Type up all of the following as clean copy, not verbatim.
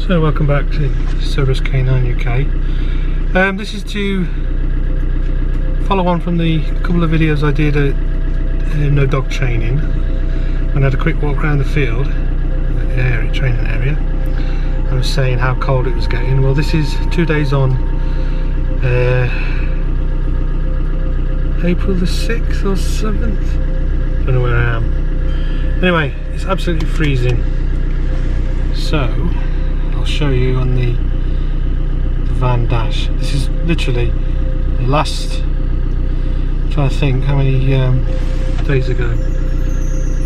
So welcome back to Cerberus Canine UK. This is to follow on from the couple of videos I did at no dog training. I had a quick walk around the field, the training area. I was saying how cold it was getting. Well, this is 2 days on April the 6th or 7th. Don't know where I am. Anyway, it's absolutely freezing. So I'll show you on the van dash. This is literally the last, I'm trying to think how many days ago,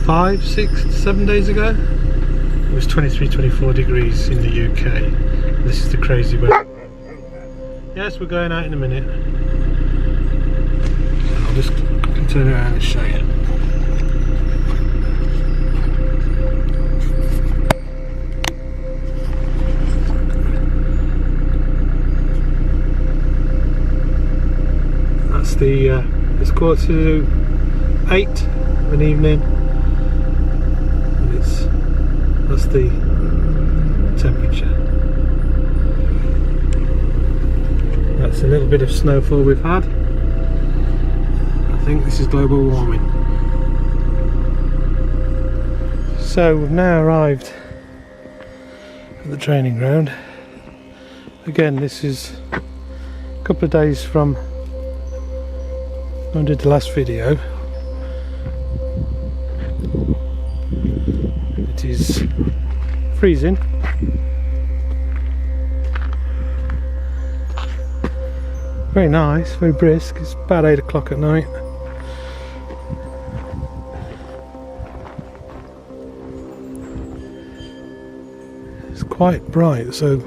5, 6, 7 days ago, it was 23-24 degrees in the UK. This is the crazy weather. Yes, we're going out in a minute. I'll just turn around and show you. It's 7:45 of an evening, and that's the temperature. That's a little bit of snowfall we've had. I think this is global warming. So we've now arrived at the training ground. Again, this is a couple of days from when I did the last video. It is freezing. Very nice, very brisk. It's about 8 o'clock at night. It's quite bright, so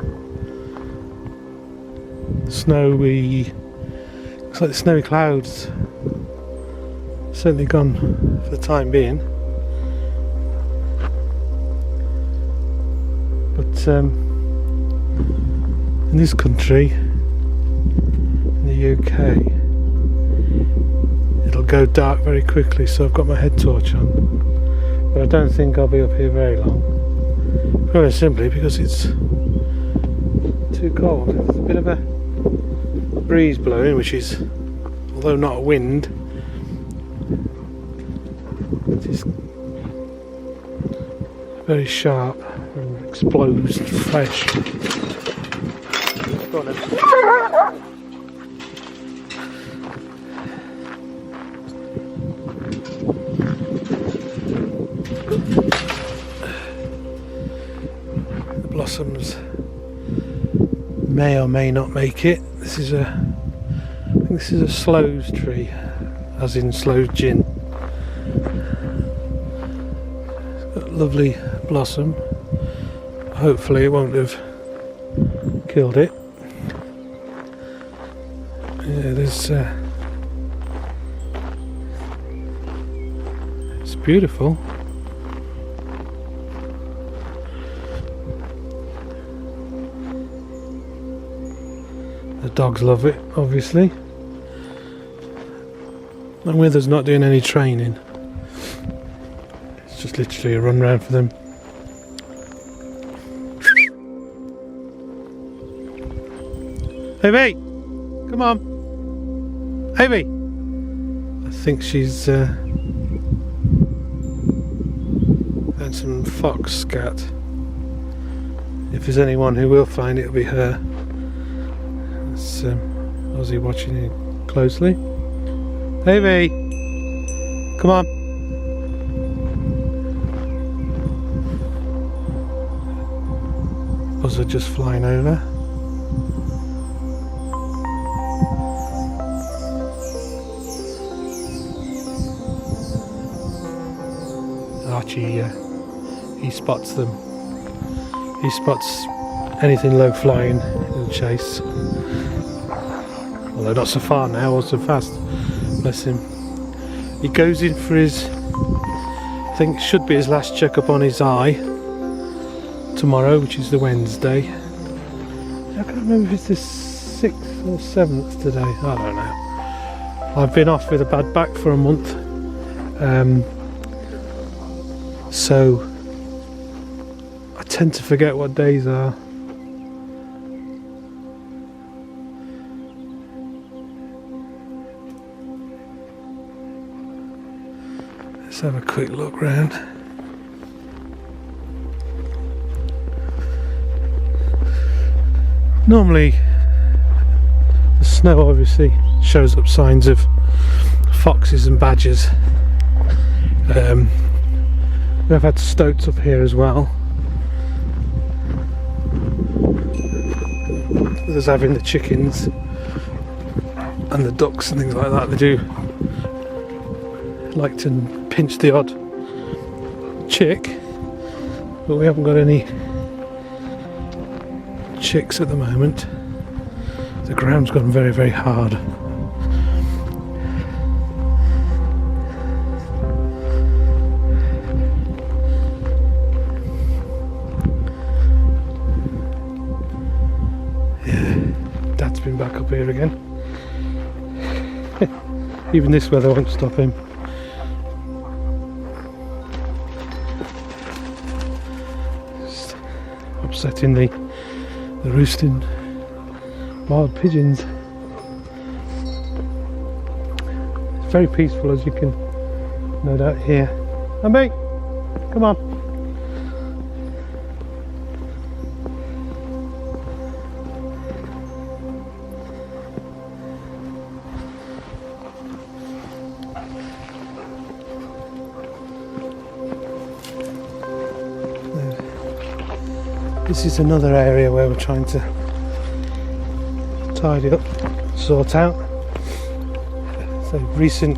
looks like the snowy clouds certainly gone for the time being, but in this country, in the UK, it'll go dark very quickly, so I've got my head torch on, but I don't think I'll be up here very long, very simply because it's too cold. There's a bit of a breeze blowing, which is, although not a wind, it is very sharp and explodes fresh. Go on then. The blossoms may or may not make it. I think this is a sloes tree, as in sloes gin. It's got a lovely blossom. Hopefully it won't have killed it. Yeah, it's beautiful. The dogs love it, obviously. And Wither's not doing any training. It's just literally a run round for them. Ivy! Come on! Ivy! I think she's had some fox scat. If there's anyone who will find it, it'll be her. That's Ozzy watching it closely. Ivy! Come on! Buzzer just flying over. Archie, he spots them. He spots anything low flying in the chase. Although not so far now, or so fast. Bless him. He goes in for his, I think it should be his last checkup on his eye tomorrow, which is the Wednesday. I can't remember if it's the 6th or 7th today. I don't know. I've been off with a bad back for a month. So I tend to forget what days are. Let's have a quick look round. Normally the snow obviously shows up signs of foxes and badgers. We've had stoats up here as well. There's having the chickens and the ducks and things like that. They do like to pinch the odd chick, but we haven't got any chicks at the moment. The ground's gone very, very hard. Yeah, Dad's been back up here again. Even this weather won't stop him. Just upsetting the roosting wild pigeons. It's very peaceful, as you can no doubt hear. Ambi, come on. This is another area where we're trying to tidy up, sort out. So recent,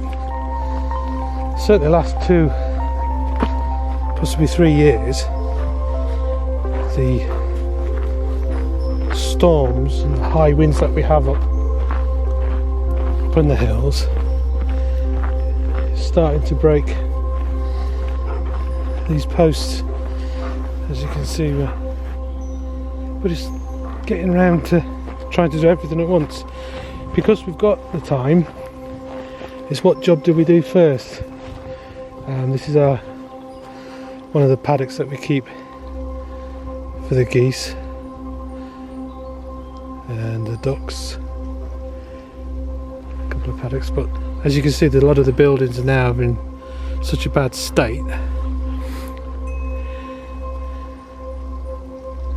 certainly the last 2, possibly 3 years, the storms and the high winds that we have up in the hills is starting to break these posts, as you can see. But it's getting around to trying to do everything at once. Because we've got the time, it's what job do we do first? This is one of the paddocks that we keep for the geese and the ducks. A couple of paddocks, but as you can see, a lot of the buildings are now in such a bad state.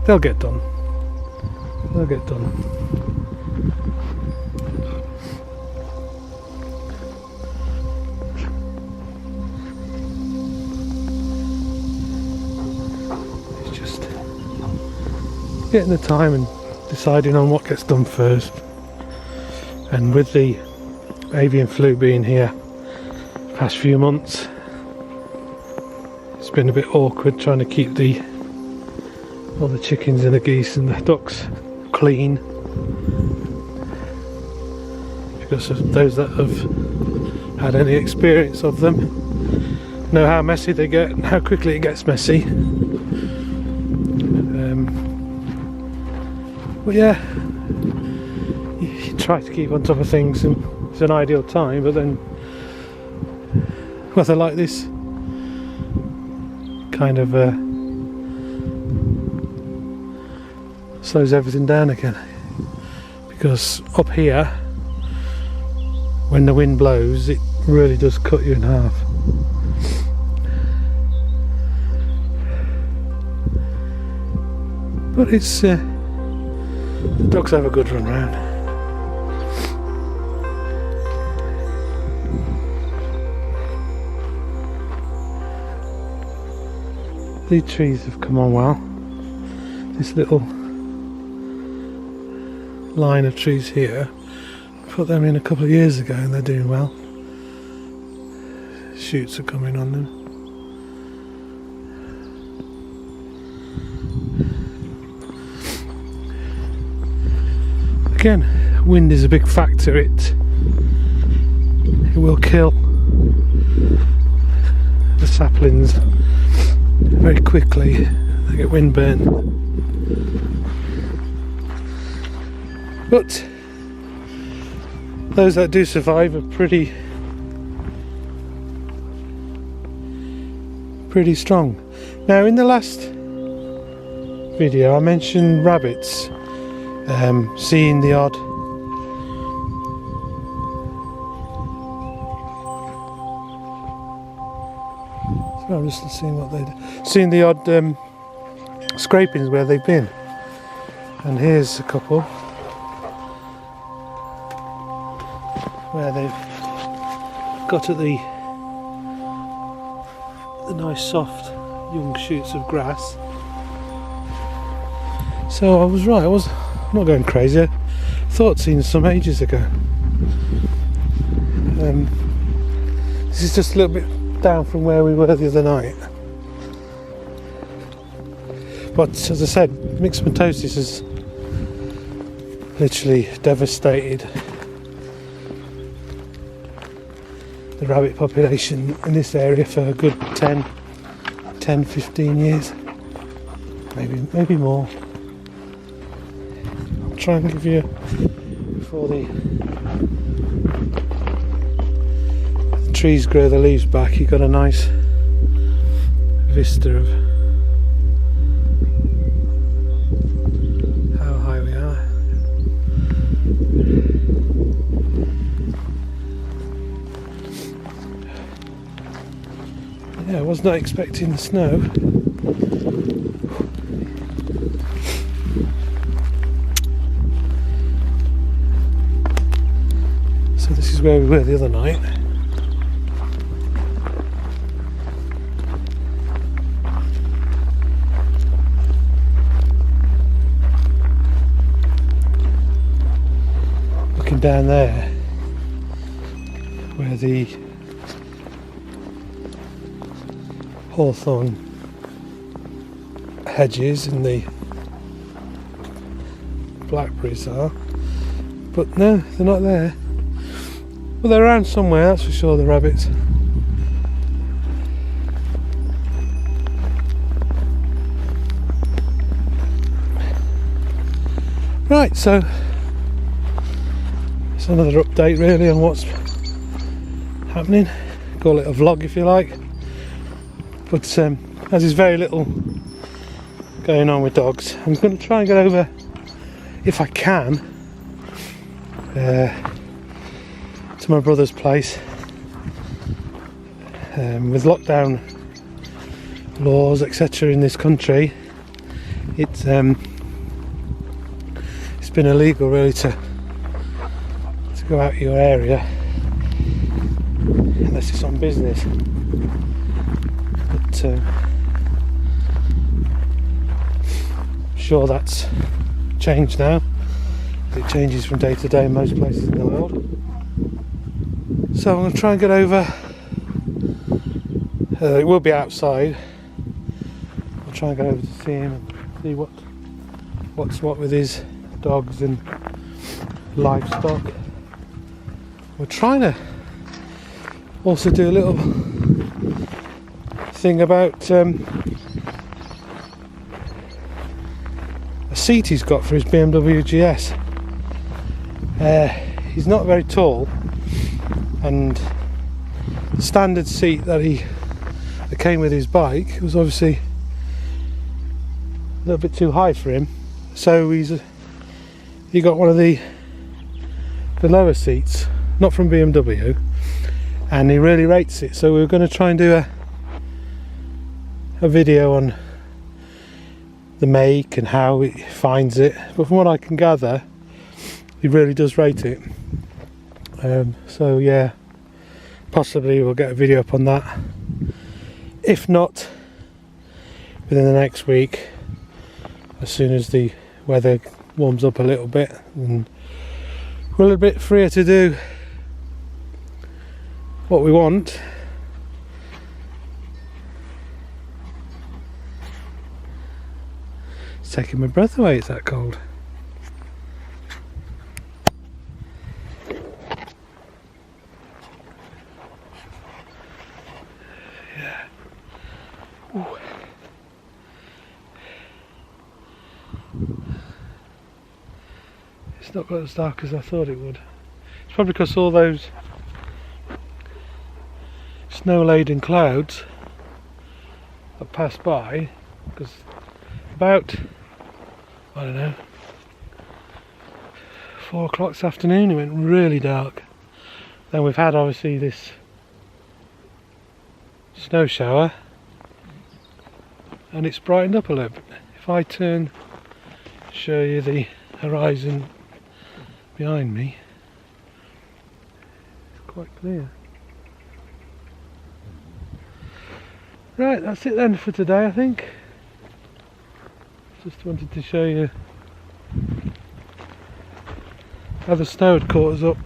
They'll get done. They'll get done. It's just getting the time and deciding on what gets done first. And with the avian flu being here past few months, it's been a bit awkward trying to keep all the chickens and the geese and the ducks clean, because of those that have had any experience of them know how messy they get and how quickly it gets messy. But yeah, you try to keep on top of things, and it's an ideal time, but then weather like this kind of slows everything down again, because up here when the wind blows it really does cut you in half. But it's the ducks have a good run round. These trees have come on well. This little line of trees here, put them in a couple of years ago and they're doing well. Shoots are coming on them. Again, wind is a big factor. It will kill the saplings very quickly. They get windburn. But those that do survive are pretty strong. Now, in the last video I mentioned rabbits, seeing the odd I'm just seeing what they do. Seeing the odd scrapings where they've been. And here's a couple where they've got at the nice soft young shoots of grass. So I was right, I'm not going crazy. I thought I'd seen some ages ago. This is just a little bit down from where we were the other night. But as I said, myxomatosis has literally devastated the rabbit population in this area for a good 10-15 years, maybe more. I'll try and give you, before the trees grow the leaves back, you've got a nice vista of how high we are. Yeah, I was not expecting the snow. So this is where we were the other night. Looking down there, where the hawthorn hedges and the blackberries are, but no, they're not there. Well, they're around somewhere, that's for sure, the rabbits. Right, so it's another update really on what's happening. Call it a vlog if you like. But as there's very little going on with dogs, I'm going to try and get over, if I can, to my brother's place. With lockdown laws, etc. in this country, it's been illegal really to go out your area unless it's on business. But I'm sure that's changed now. It changes from day to day in most places in the world. So I'm going to try and get over. It will be outside. I'll try and get over to see him and see what's what with his dogs and livestock. We're trying to also do a little thing about a seat he's got for his BMW GS. He's not very tall, and the standard seat that came with his bike was obviously a little bit too high for him, so he got one of the lower seats, not from BMW, and he really rates it. So we were going to try and do a video on the make and how he finds it, but from what I can gather, he really does rate it. So yeah, possibly we'll get a video up on that. If not, within the next week, as soon as the weather warms up a little bit and we're a little bit freer to do what we want. It's taking my breath away, it's that cold. Yeah. Ooh. It's not got as dark as I thought it would. It's probably because all those snow-laden clouds that passed by, because about, I don't know, 4 o'clock this afternoon it went really dark. Then we've had obviously this snow shower, and it's brightened up a little bit. If I turn, show you the horizon behind me, it's quite clear. Right, that's it then for today, I think. Just wanted to show you how the snow had caught us up,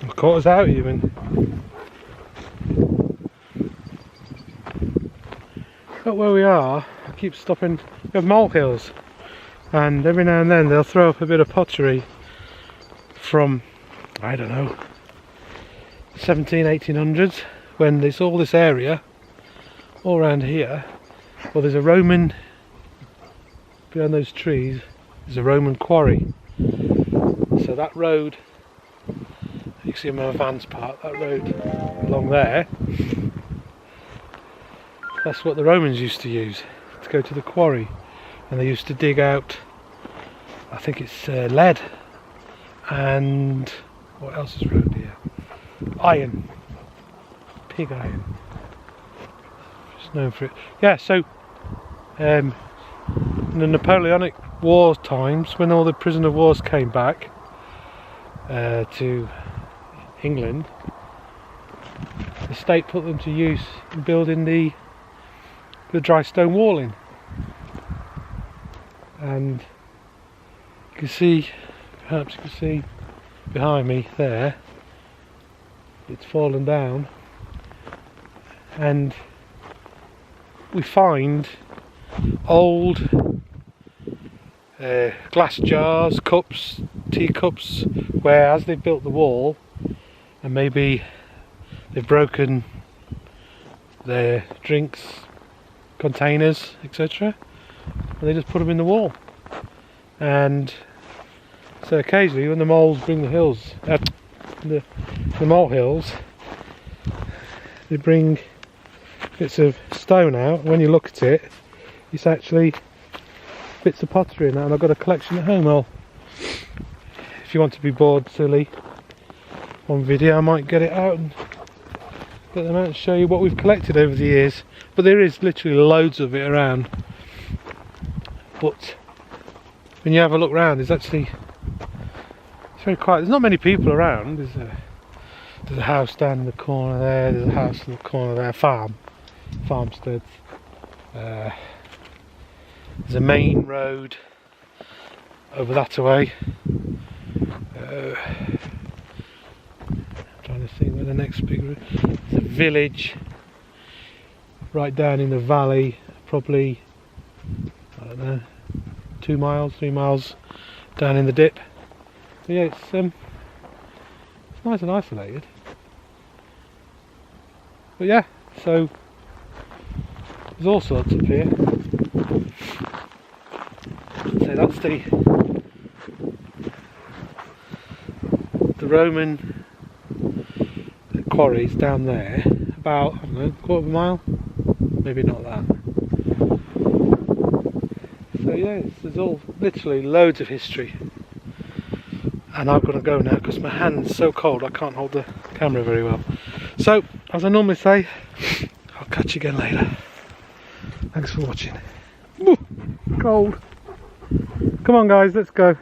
or caught us out even. But where we are, I keep stopping. We have molehills, and every now and then they'll throw up a bit of pottery from, I don't know, 1800s, when there's all this area all around here. Well, there's a Roman, behind those trees, there's a Roman quarry. So that road, you can see my van's parked, that road along there, that's what the Romans used to use to go to the quarry, and they used to dig out, I think it's lead, and what else is around here? Iron, pig iron. It's known for it. Yeah, so in the Napoleonic War times, when all the prisoner of wars came back to England, the state put them to use in building the dry stone walling. And you can see, perhaps you can see behind me there, it's fallen down, and we find old glass jars, cups, teacups, where as they've built the wall, and maybe they've broken their drinks containers, etc., and they just put them in the wall. And so occasionally when the moles bring the hills, the mole hills, they bring bits of stone out. When you look at it, it's actually bits of pottery in that, and I've got a collection at home. Well, if you want to be bored silly on video, I might get it out and get them out and show you what we've collected over the years. But there is literally loads of it around. But when you have a look around, it's very quiet. There's not many people around. There's a house down in the corner there. There's a house in the corner there. Farmstead. There's a main road over that away. I'm trying to think where the next big road. There's a village right down in the valley, probably, I don't know, 2 miles, 3 miles down in the dip. But yeah, it's nice and isolated. But yeah, so there's all sorts up here. So that's the Roman quarries down there, about, I don't know, quarter of a mile, maybe not that. So yeah, there's all literally loads of history. And I've got to go now because my hand's so cold I can't hold the camera very well. So, as I normally say, I'll catch you again later. Thanks for watching. Ooh, cold. Come on guys, let's go.